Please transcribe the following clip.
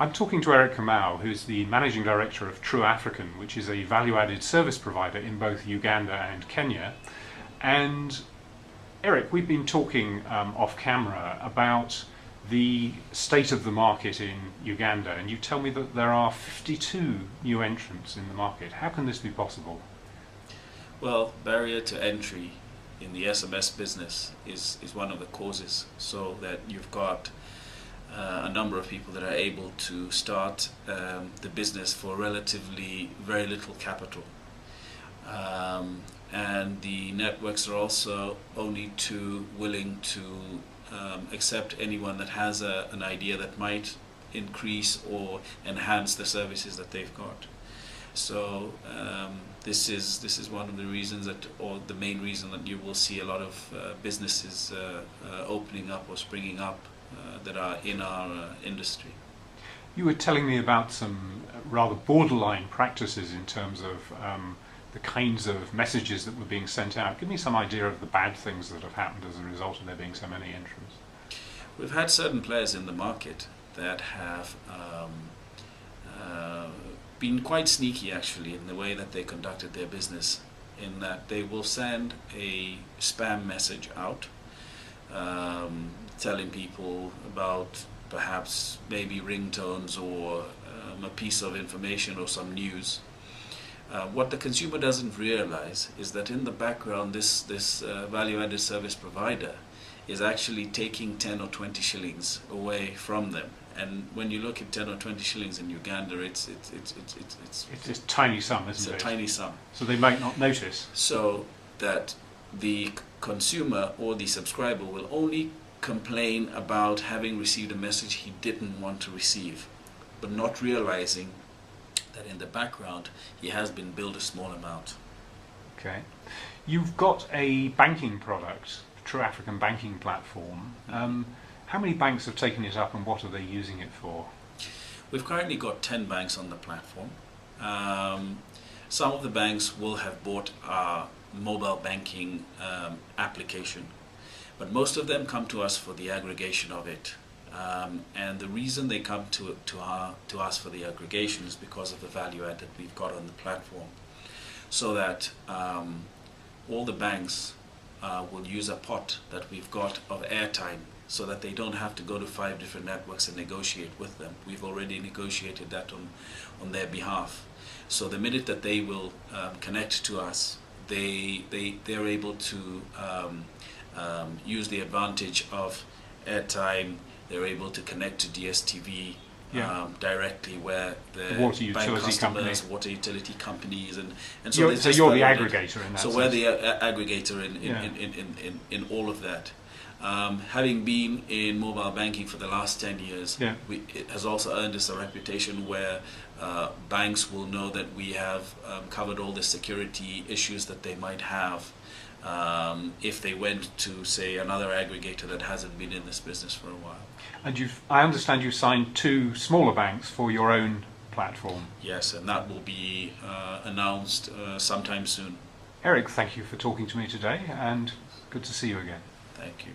I'm talking to Eric Kamau, who's the Managing Director of True African, which is a value-added service provider in both Uganda and Kenya. And Eric, we've been talking off camera about the state of the market in Uganda, and you tell me that there are 52 new entrants in the market. How can this be possible? Well, barrier to entry in the SMS business is one of the causes, so that you've got a number of people that are able to start the business for relatively very little capital. And the networks are also only too willing to accept anyone that has an idea that might increase or enhance the services that they've got. So this is one of the reasons that, or the main reason, that you will see a lot of businesses opening up or springing up that are in our industry. You were telling me about some rather borderline practices in terms of the kinds of messages that were being sent out. Give me some idea of the bad things that have happened as a result of there being so many entrants. We've had certain players in the market that have been quite sneaky, actually, in the way that they conducted their business, in that they will send a spam message out telling people about perhaps maybe ringtones or a piece of information or some news. What the consumer doesn't realize is that in the background, this value-added service provider is actually taking 10 or 20 shillings away from them. And when you look at 10 or 20 shillings in Uganda, it's a tiny sum, isn't it? It's a tiny sum. So they might not notice. So that the consumer or the subscriber will only complain about having received a message he didn't want to receive, but not realizing that in the background he has been billed a small amount. Okay. You've got a banking product, True African banking platform. How many banks have taken it up, and what are they using it for? We've currently got 10 banks on the platform. Some of the banks will have bought our mobile banking application, but most of them come to us for the aggregation of it. And the reason they come to us for the aggregation is because of the value add that we've got on the platform, so that all the banks will use a pot that we've got of airtime, so that they don't have to go to 5 different networks and negotiate with them. We've already negotiated that on their behalf. So the minute that they will connect to us, they're able to use the advantage of airtime. They're able to connect to DSTV directly, where the water bank utility customers, company. Water utility companies, and so you're the aggregator in that sense. So we're the aggregator in all of that. Having been in mobile banking for the last 10 years, it has also earned us a reputation where banks will know that we have covered all the security issues that they might have if they went to, say, another aggregator that hasn't been in this business for a while. And I understand you've signed 2 smaller banks for your own platform. Yes, and that will be announced sometime soon. Eric, thank you for talking to me today, and good to see you again. Thank you.